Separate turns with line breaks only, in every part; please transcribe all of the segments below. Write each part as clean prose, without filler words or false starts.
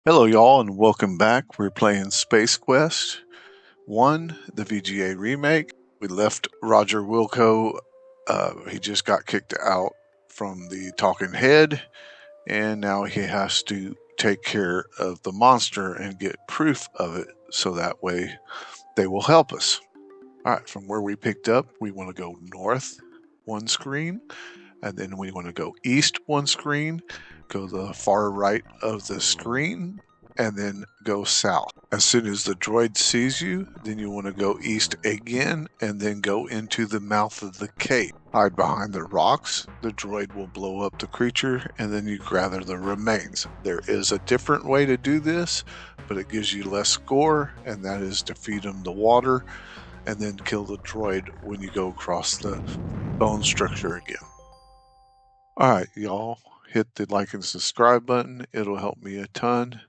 Hello, y'all, and welcome back. We're playing Space Quest 1, the VGA remake. We left Roger Wilco. He just got kicked out from the Talking Head, and now he has to take care of the monster and get proof of it so that way they will help us. All right, from where we picked up, we want to go north one screen, and then we want to go east one screen, go the far right of the screen, and then go south. As soon as the droid sees you, then you want to go east again and then go into the mouth of the cave. Hide behind the rocks, the droid will blow up the creature, and then you gather the remains. There is a different way to do this, but it gives you less score, and that is to feed them the water and then kill the droid when you go across the bone structure again. Alright, y'all, hit the like and subscribe button. It'll help me a ton.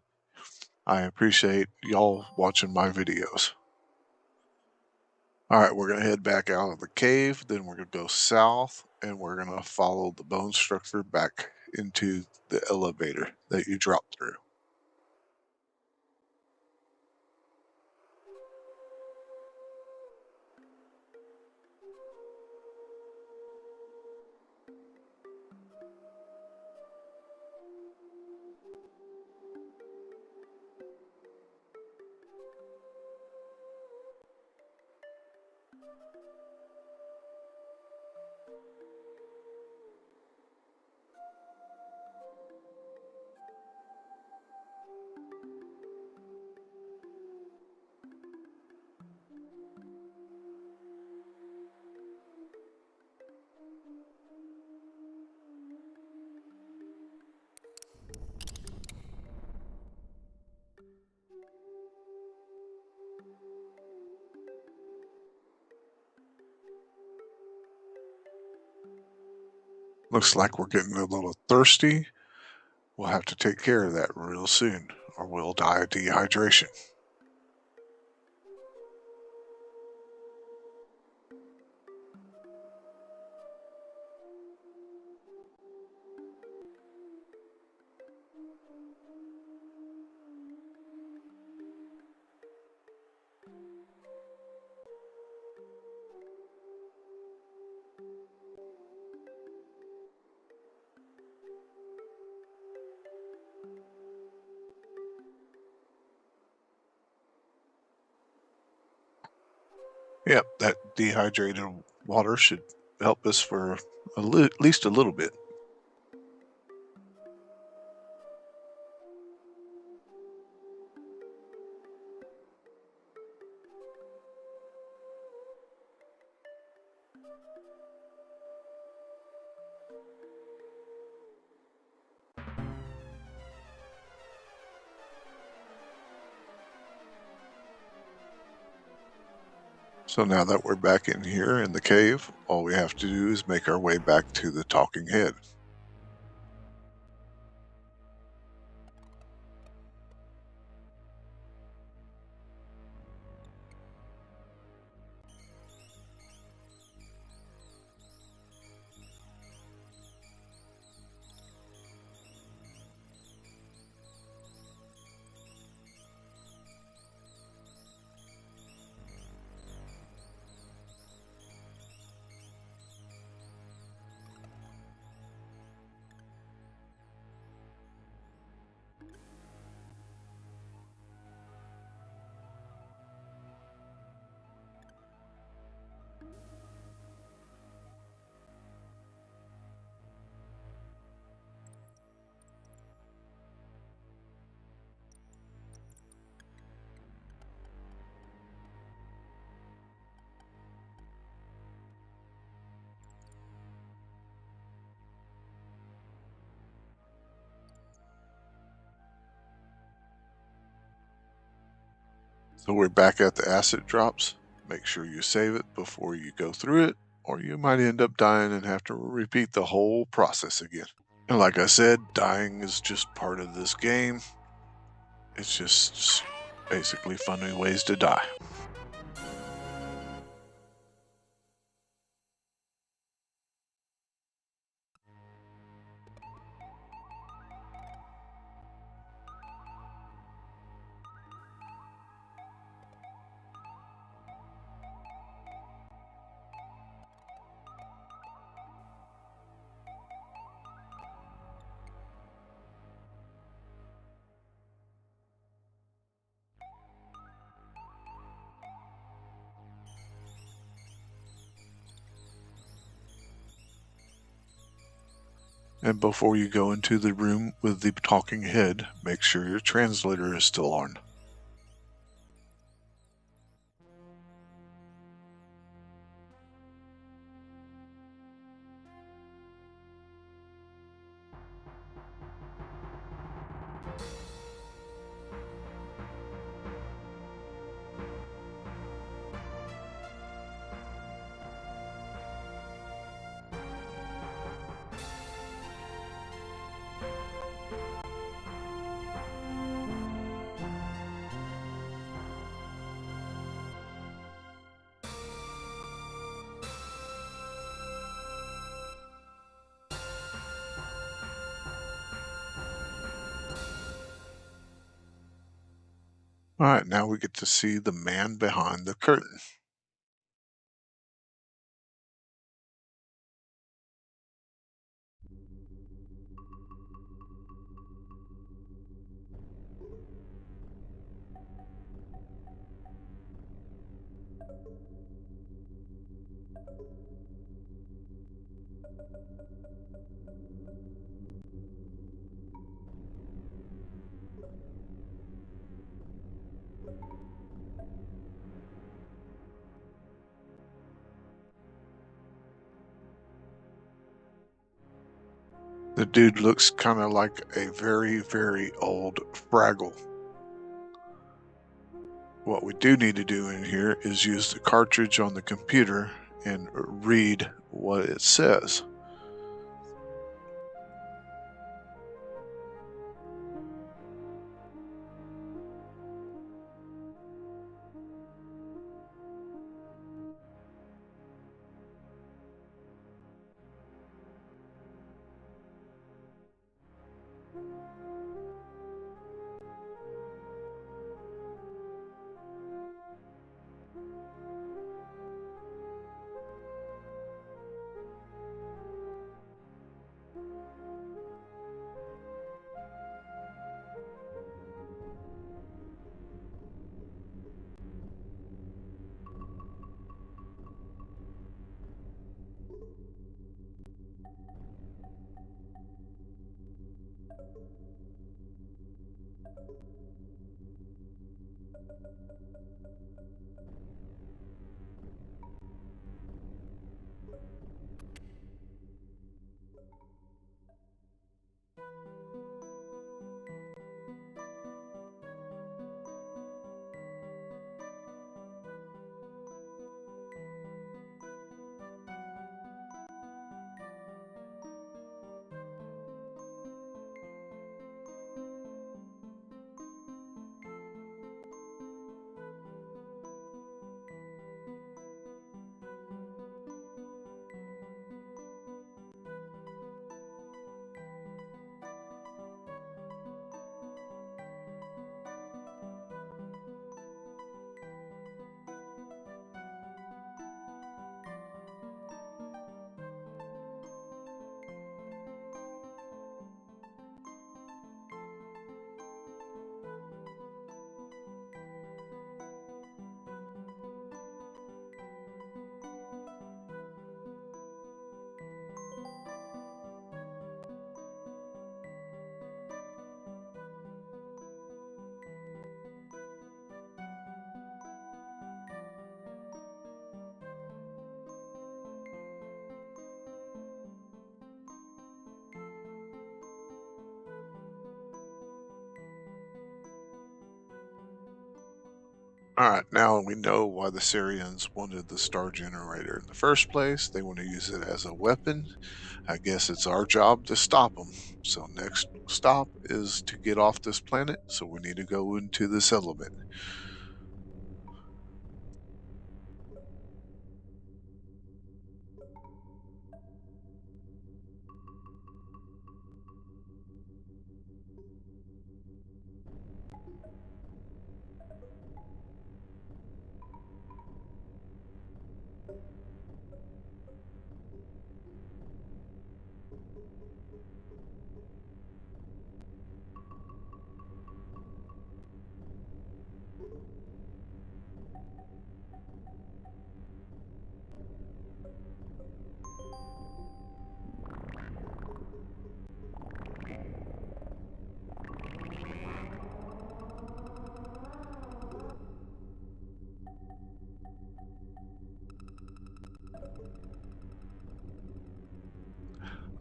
I appreciate y'all watching my videos. Alright, we're going to head back out of the cave, then we're going to go south, and we're going to follow the bone structure back into the elevator that you dropped through. Looks like we're getting a little thirsty. We'll have to take care of that real soon, or we'll die of dehydration. Yep, that dehydrated water should help us for at least a little bit. So now that we're back in here in the cave, all we have to do is make our way back to the talking head. So we're back at the acid drops. Make sure you save it before you go through it, or you might end up dying and have to repeat the whole process again. And like I said, dying is just part of this game. It's just basically funny ways to die. And before you go into the room with the talking head, make sure your translator is still on. All right, now we get to see the man behind the curtain. The dude looks kind of like a very, very old Fraggle. What we do need to do in here is use the cartridge on the computer and read what it says. All right, now we know why the Syrians wanted the star generator in the first place. They want to use it as a weapon. I guess it's our job to stop them. So next stop is to get off this planet. So we need to go into this element.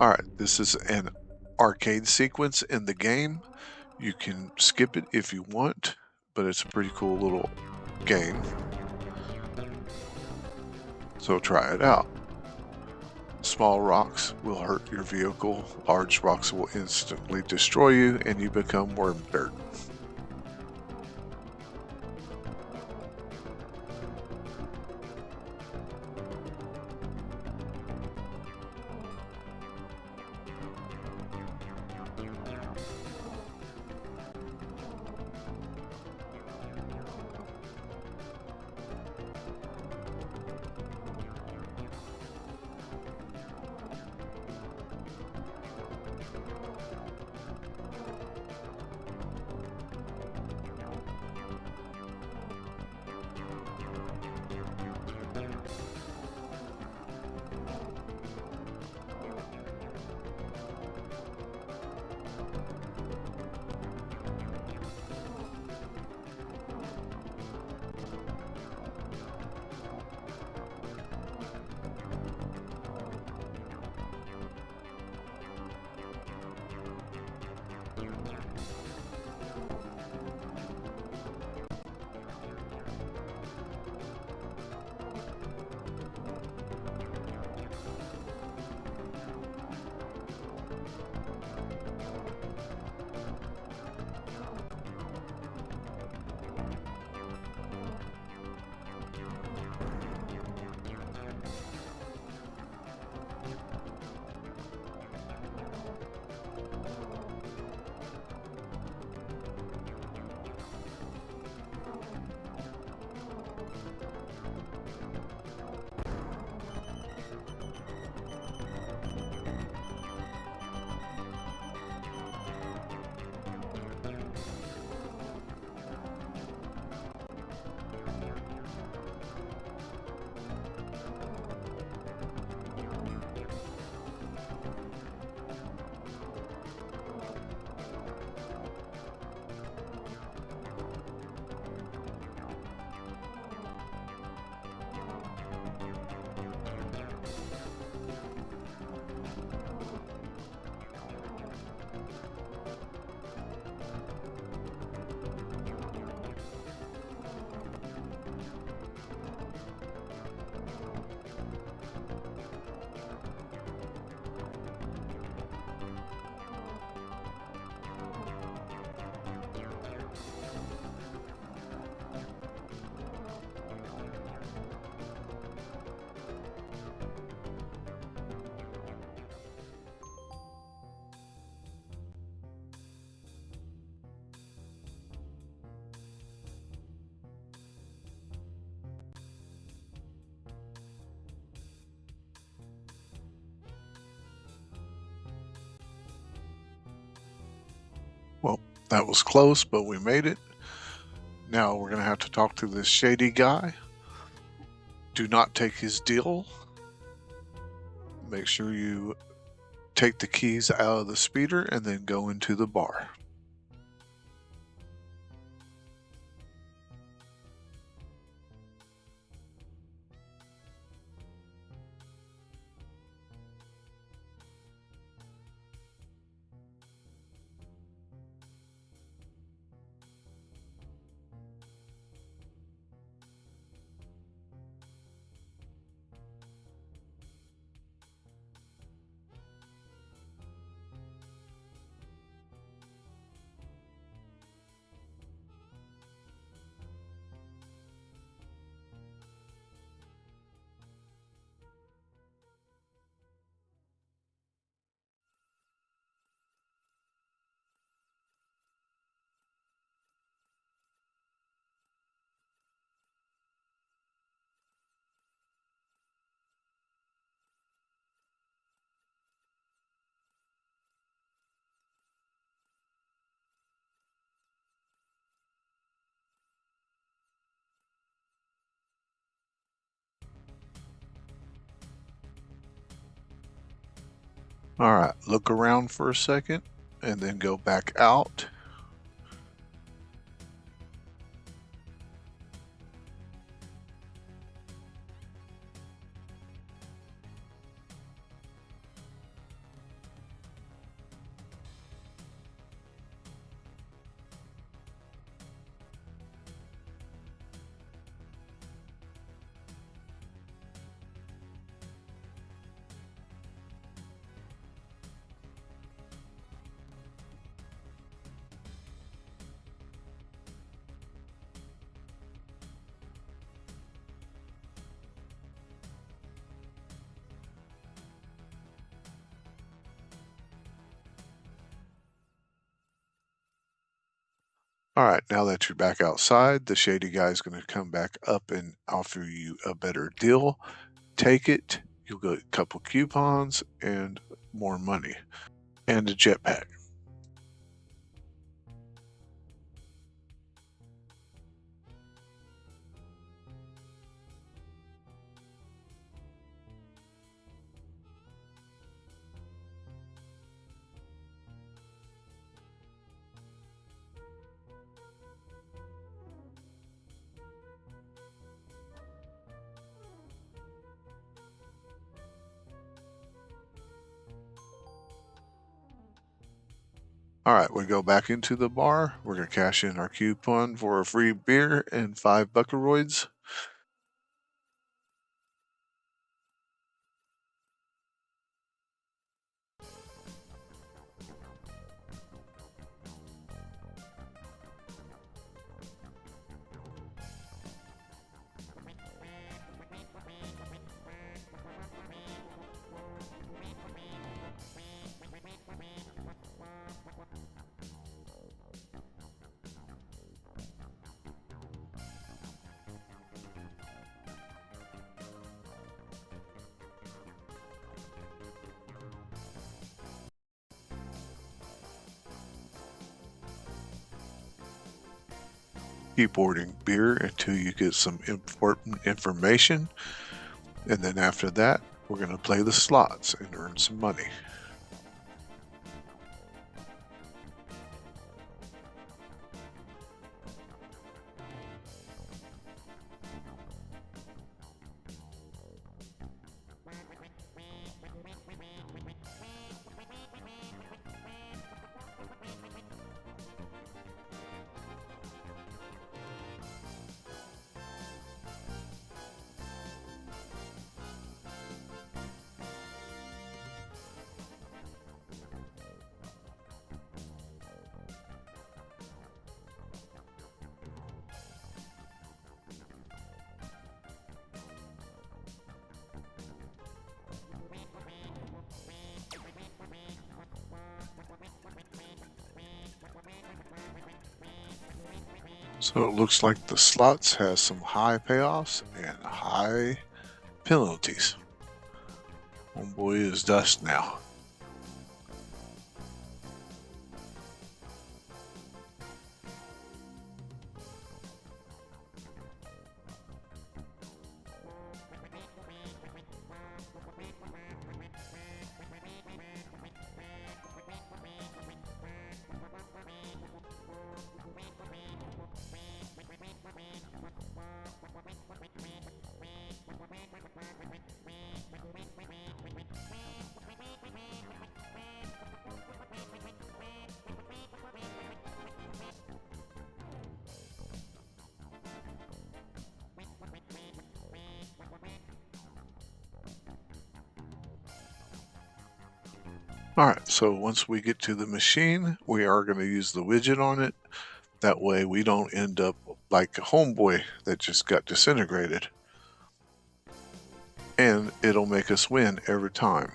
Alright, this is an arcade sequence in the game. You can skip it if you want, but it's a pretty cool little game. So try it out. Small rocks will hurt your vehicle, large rocks will instantly destroy you, and you become worm dirt. Well, that was close, but we made it. Now we're going to have to talk to this shady guy. Do not take his deal. Make sure you take the keys out of the speeder and then go into the bar. All right, look around for a second and then go back out. All right, now that you're back outside, the shady guy is going to come back up and offer you a better deal. Take it. You'll get a couple coupons and more money and a jetpack. All right, we go back into the bar. We're going to cash in our coupon for a free beer and 5 Buckaroids. Keep ordering beer until you get some important information. And then after that, we're going to play the slots and earn some money. So it looks like the slots has some high payoffs and high penalties. Homeboy is dust now. All right, so once we get to the machine, we are going to use the widget on it. That way we don't end up like a homeboy that just got disintegrated. And it'll make us win every time.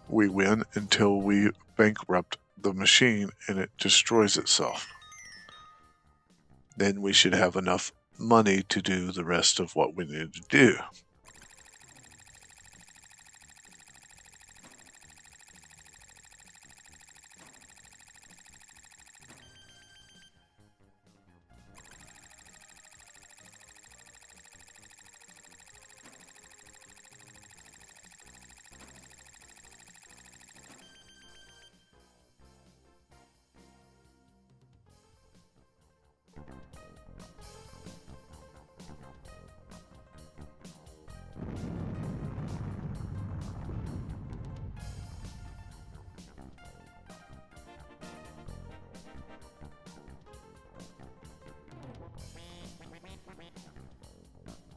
We win until we bankrupt the machine and it destroys itself. Then we should have enough money to do the rest of what we need to do.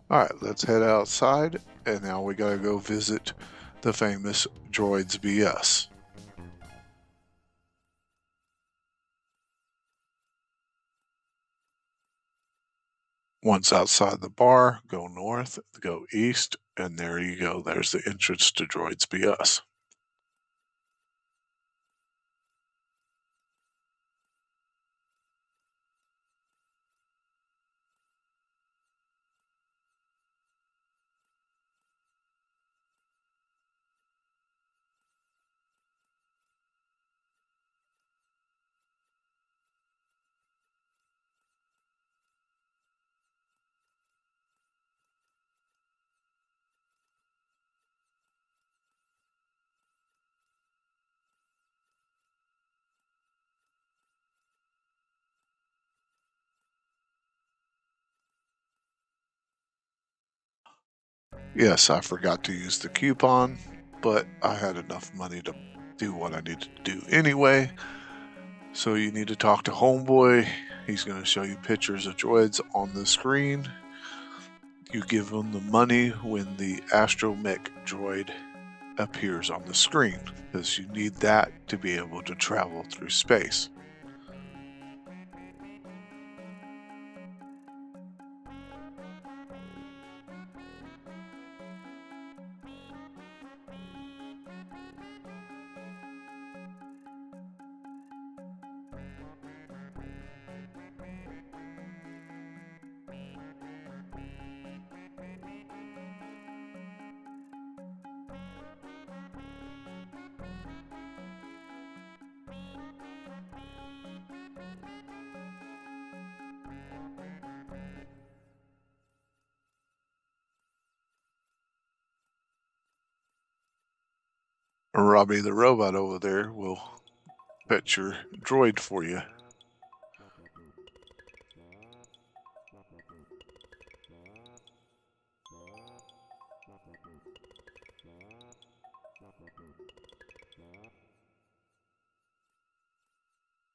All right, let's head outside, and now we gotta go visit the famous Droids BS. Once outside the bar, go north, go east, and there you go. There's the entrance to Droids BS. Yes, I forgot to use the coupon, but I had enough money to do what I needed to do anyway. So you need to talk to Homeboy. He's going to show you pictures of droids on the screen. You give him the money when the astromech droid appears on the screen, because you need that to be able to travel through space. Robbie the robot over there will fetch your droid for you.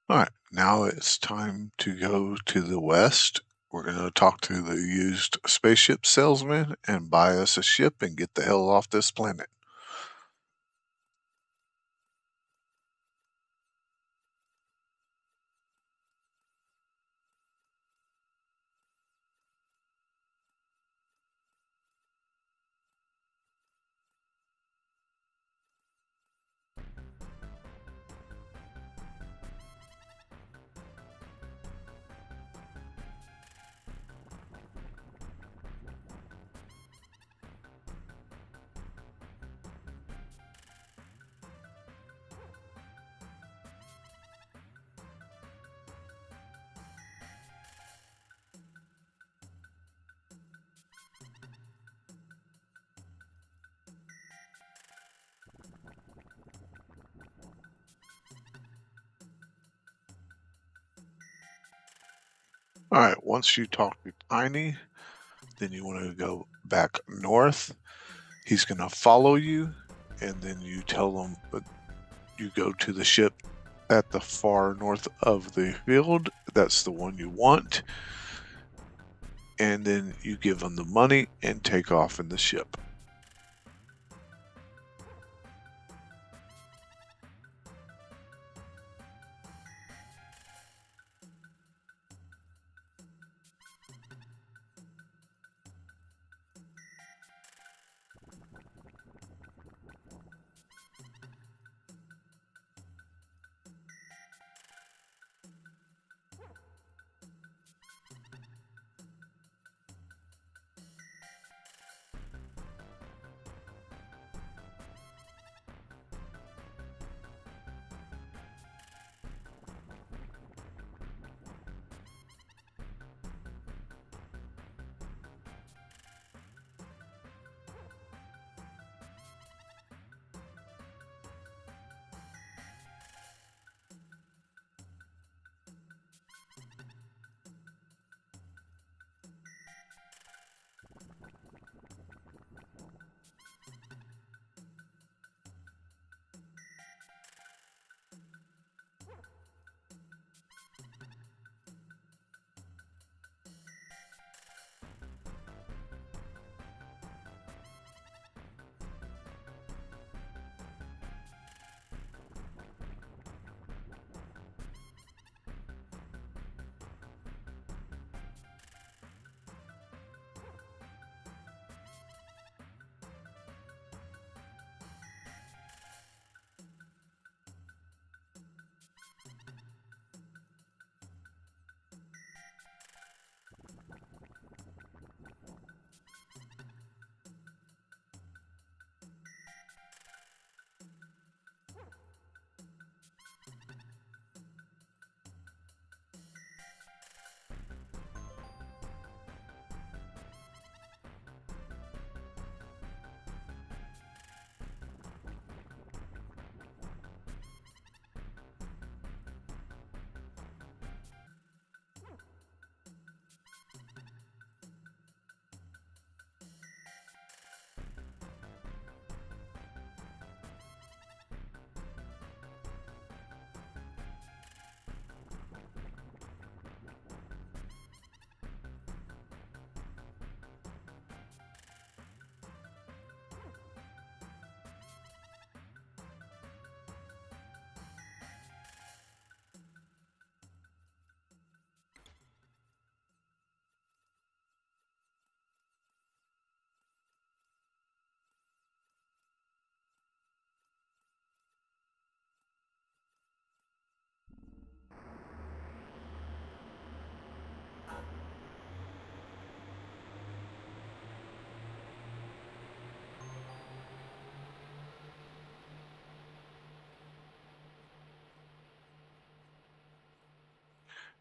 Alright, now it's time to go to the west. We're going to talk to the used spaceship salesman and buy us a ship and get the hell off this planet. Alright, once you talk to Tiny, then you want to go back north. He's going to follow you, and then you tell him that you go to the ship at the far north of the field. That's the one you want. And then you give him the money and take off in the ship.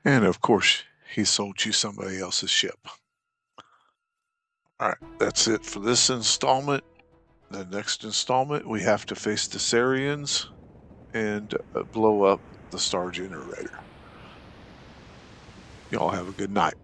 And of course, he sold you somebody else's ship. All right, that's it for this installment. The next installment, we have to face the Sarians and blow up the star generator. Y'all have a good night.